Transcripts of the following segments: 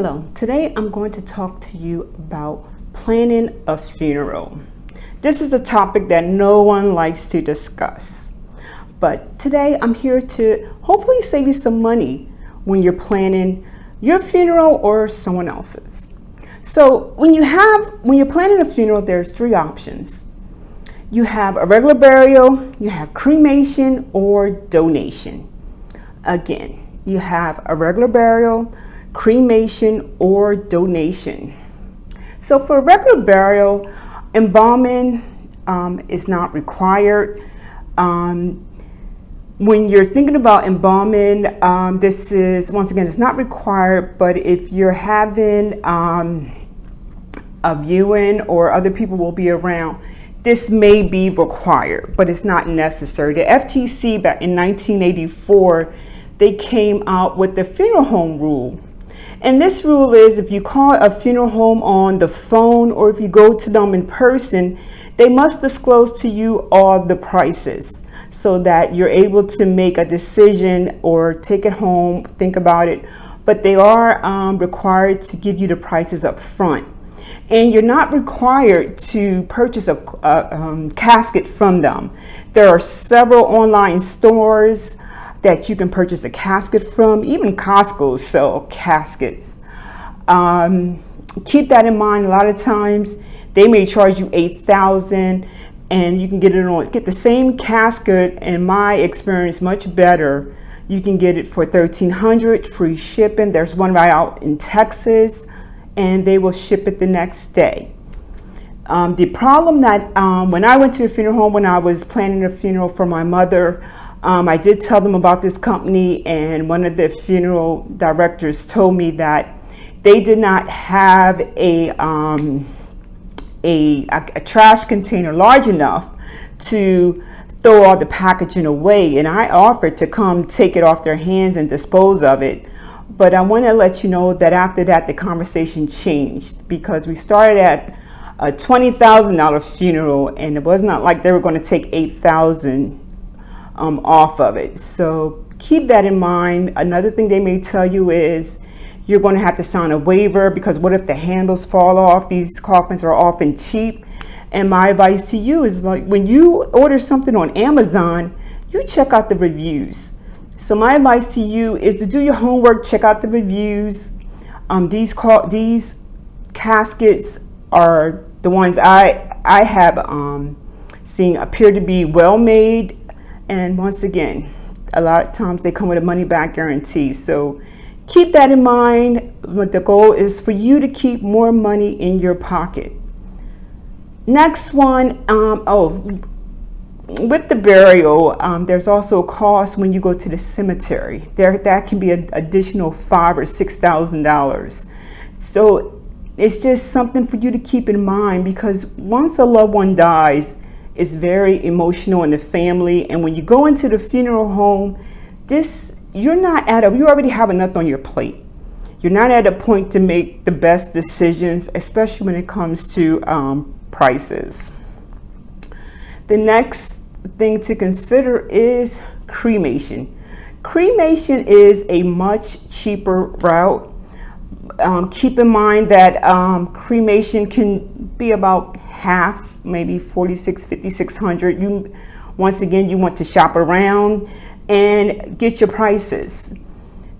Hello, today I'm going to talk to you about planning a funeral. This is a topic that no one likes to discuss, but today I'm here to hopefully save you some money when you're planning your funeral or someone else's. So when you're planning a funeral, there's three options. You have a regular burial, you have cremation, or donation. Again, you have a regular burial, cremation, or donation. So for a regular burial, embalming is not required. When you're thinking about embalming, this is, once again, it's not required, but if you're having a viewing or other people will be around, this may be required, but it's not necessary. The FTC back in 1984, they came out with the funeral home rule. And this rule is if you call a funeral home on the phone or if you go to them in person, they must disclose to you all the prices so that you're able to make a decision or take it home, think about it. But they are required to give you the prices up front. And you're not required to purchase a casket from them. There are several online stores that you can purchase a casket from. Even Costco sell caskets. Keep that in mind. A lot of times they may charge you $8,000 and you can get the same casket, in my experience, much better. You can get it for $1,300, free shipping. There's one right out in Texas and they will ship it the next day. The problem that when I went to a funeral home, when I was planning a funeral for my mother, I did tell them about this company, and one of the funeral directors told me that they did not have a trash container large enough to throw all the packaging away, and I offered to come take it off their hands and dispose of it. But I want to let you know that after that the conversation changed, because we started at a $20,000 funeral and it was not like they were going to take $8,000 off of it. So keep that in mind. Another thing they may tell you is you're going to have to sign a waiver, because what if the handles fall off? These coffins are often cheap. And my advice to you is, like, when you order something on Amazon, you check out the reviews. So my advice to you is to do your homework, check out the reviews. These caskets are the ones I have seen appear to be well made. And once again, a lot of times they come with a money back guarantee. So keep that in mind. But the goal is for you to keep more money in your pocket. Next one, with the burial, there's also a cost when you go to the cemetery. That can be an additional $5,000 or $6,000. So it's just something for you to keep in mind, because once a loved one dies, it's very emotional in the family. And when you go into the funeral home, you already have enough on your plate. You're not at a point to make the best decisions, especially when it comes to prices. The next thing to consider is cremation. Cremation is a much cheaper route. Keep in mind that cremation can be about half, maybe $4,600, $5,600. Once again, you want to shop around and get your prices.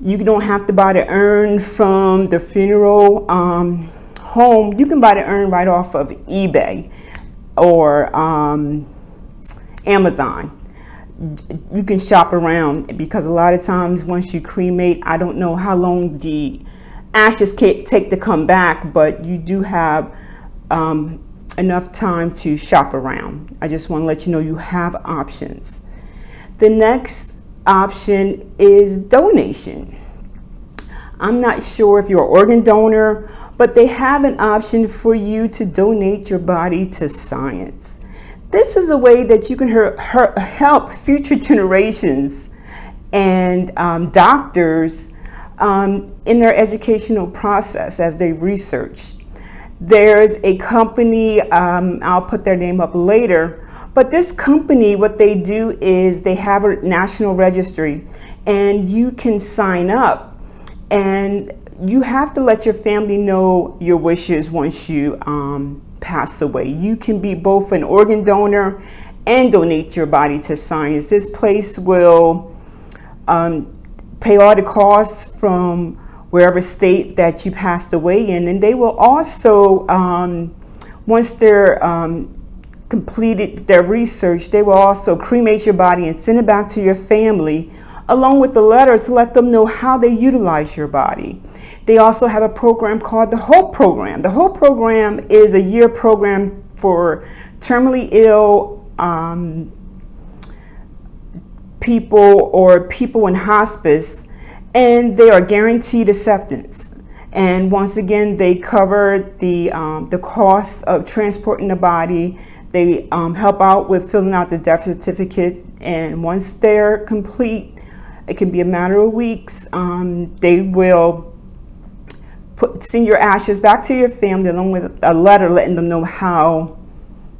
You don't have to buy the urn from the funeral home. You can buy the urn right off of eBay or Amazon. You can shop around, because a lot of times once you cremate, I don't know how long the ashes take to come back, but you do have enough time to shop around. I just want to let you know you have options. The next option is donation. I'm not sure if you're an organ donor, but they have an option for you to donate your body to science. This is a way that you can help future generations and doctors in their educational process as they research. There's a company, I'll put their name up later, but this company, what they do is they have a national registry, and you can sign up and you have to let your family know your wishes once you pass away. You can be both an organ donor and donate your body to science. This place will pay all the costs from wherever state that you passed away in, and they will also, once they're completed their research, they will also cremate your body and send it back to your family, along with the letter to let them know how they utilize your body. They also have a program called the HOPE program. The HOPE program is a year program for terminally ill people or people in hospice, and they are guaranteed acceptance. And once again, they cover the cost of transporting the body. They help out with filling out the death certificate, and once they're complete, it can be a matter of weeks, they will send your ashes back to your family along with a letter letting them know how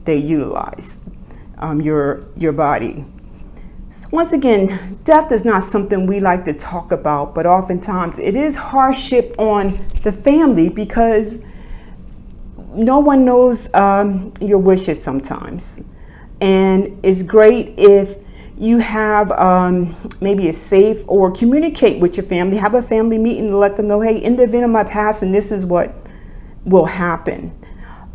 they utilize your body. So once again, death is not something we like to talk about, but oftentimes it is hardship on the family because no one knows your wishes sometimes. And it's great if you have maybe a safe, or communicate with your family, have a family meeting to let them know, hey, in the event of my passing, this is what will happen.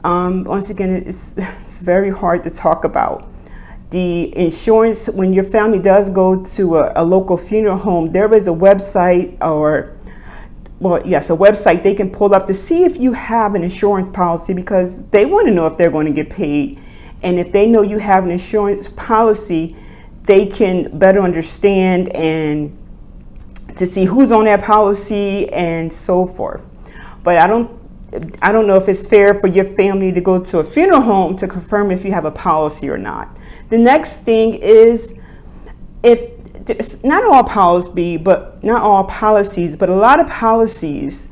Once again, it's very hard to talk about. The insurance, when your family does go to a local funeral home, there is a website, or, well, yes, a website they can pull up to see if you have an insurance policy, because they want to know if they're going to get paid. And if they know you have an insurance policy, they can better understand and to see who's on that policy and so forth. But I don't know if it's fair for your family to go to a funeral home to confirm if you have a policy or not. The next thing is, if not all policies, but a lot of policies,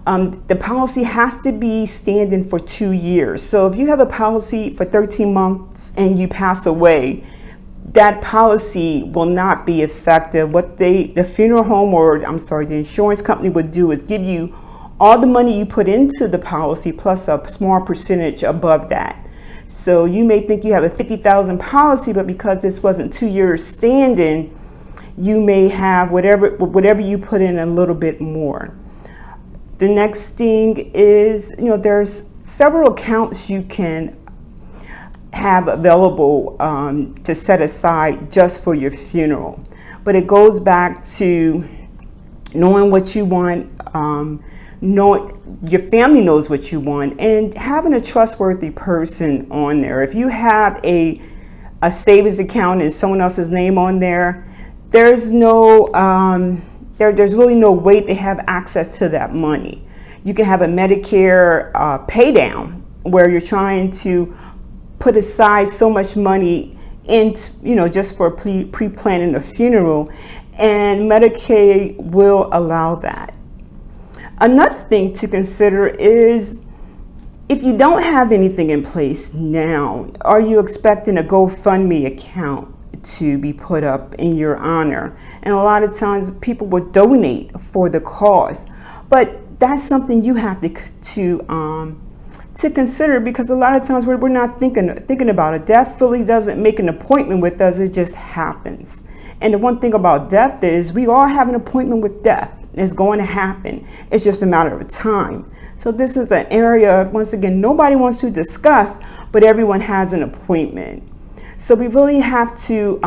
the policy has to be standing for 2 years. So if you have a policy for 13 months and you pass away, that policy will not be effective. What the funeral home, or I'm sorry, the insurance company would do is give you all the money you put into the policy plus a small percentage above that. So you may think you have a $50,000 policy, but because this wasn't 2 years standing, you may have whatever you put in a little bit more. The next thing is, there's several accounts you can have available to set aside just for your funeral. But it goes back to knowing what you want, knowing your family knows what you want, and having a trustworthy person on there. If you have a savings account and someone else's name on there, there's no there's really no way they have access to that money. You can have a Medicare pay down where you're trying to put aside so much money in, just for pre-planning a funeral, and Medicaid will allow that. Another thing to consider is, if you don't have anything in place now, are you expecting a GoFundMe account to be put up in your honor? And a lot of times people will donate for the cause, but that's something you have to consider, because a lot of times we're not thinking about it. Death really doesn't make an appointment with us, it just happens. And the one thing about death is we all have an appointment with death. It's going to happen. It's just a matter of time. So this is an area, once again, nobody wants to discuss, but everyone has an appointment. So we really have to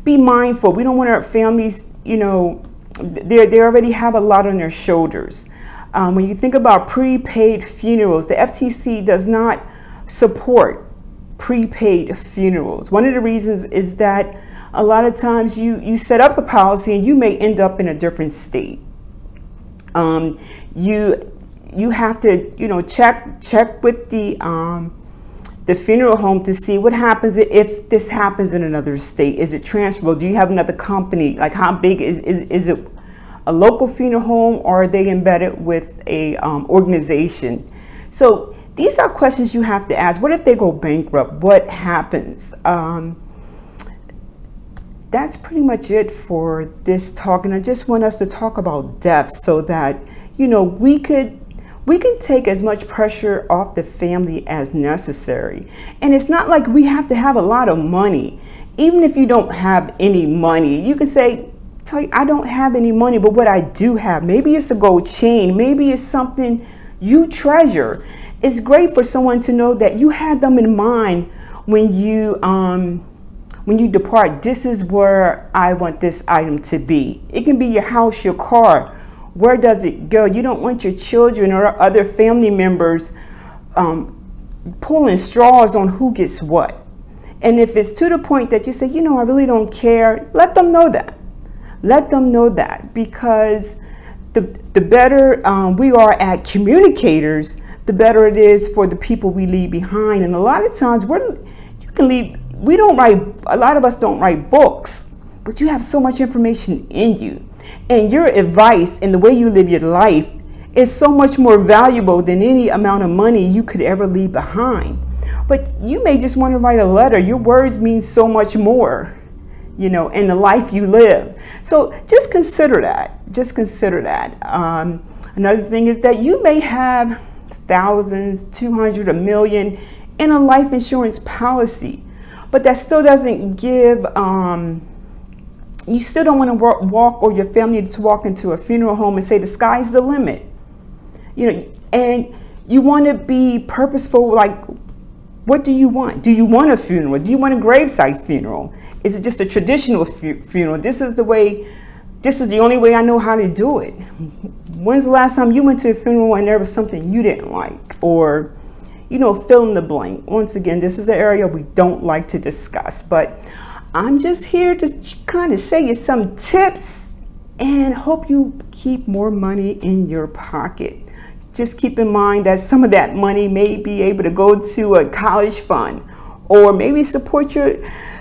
be mindful. We don't want our families, they already have a lot on their shoulders. When you think about prepaid funerals, the FTC does not support prepaid funerals. One of the reasons is that a lot of times you set up a policy and you may end up in a different state. You have to check with the funeral home to see what happens if this happens in another state. Is it transferable? Do you have another company? Like, how big is it? A local funeral home, or are they embedded with a organization? So these are questions you have to ask. What if they go bankrupt? What happens? That's pretty much it for this talk, and I just want us to talk about death so that you know, we can take as much pressure off the family as necessary. And it's not like we have to have a lot of money. Even if you don't have any money, you can say, tell you, I don't have any money, but what I do have, maybe it's a gold chain, maybe it's something you treasure. It's great for someone to know that you had them in mind when you depart. This is where I want this item to be. It can be your house, your car. Where does it go? You don't want your children or other family members pulling straws on who gets what. And if it's to the point that you say, you know, I really don't care, let them know that. Let them know that, because the better we are at communicators, the better it is for the people we leave behind. And a lot of times we don't write, a lot of us don't write books, but you have so much information in you. And your advice and the way you live your life is so much more valuable than any amount of money you could ever leave behind. But you may just want to write a letter. Your words mean so much more, you know, in the life you live. So just consider that. Just consider that. Another thing is that you may have thousands, 200, $1 million in a life insurance policy, but that still doesn't give, you still don't want to walk, or your family to walk into a funeral home and say the sky's the limit. You know, and you want to be purposeful, like, what do you want? Do you want a funeral? Do you want a graveside funeral? Is it just a traditional funeral? This is the only way I know how to do it. When's the last time you went to a funeral and there was something you didn't like? Or, you know, fill in the blank. Once again, this is the area we don't like to discuss, but I'm just here to kind of say you some tips and hope you keep more money in your pocket. Just keep in mind that some of that money may be able to go to a college fund, or maybe support your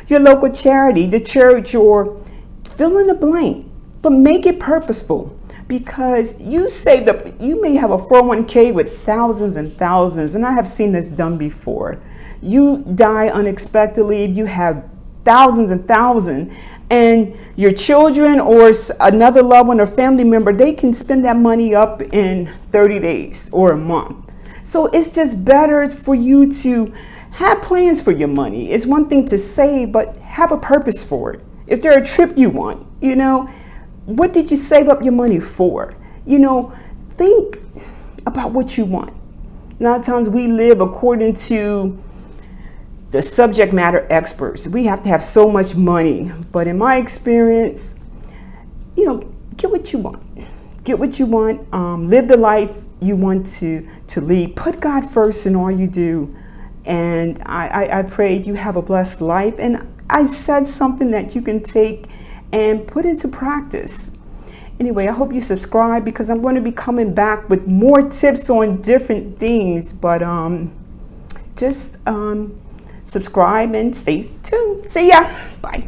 local charity, the church, or fill in the blank. But make it purposeful, because you saved up, you may have a 401k with thousands and thousands, and I have seen this done before. You die unexpectedly, you have thousands and thousands, and your children or another loved one or family member, they can spend that money up in 30 days or a month. So it's just better for you to have plans for your money. It's one thing to save, but have a purpose for it. Is there a trip you want? You know, what did you save up your money for? You know, think about what you want. A lot of times we live according to the subject matter experts. We have to have so much money. But in my experience, you know, get what you want. Get what you want. Live the life you want to lead. Put God first in all you do. And I pray you have a blessed life. And I said something that you can take and put into practice. Anyway, I hope you subscribe, because I'm going to be coming back with more tips on different things. But just subscribe and stay tuned. See ya. Bye.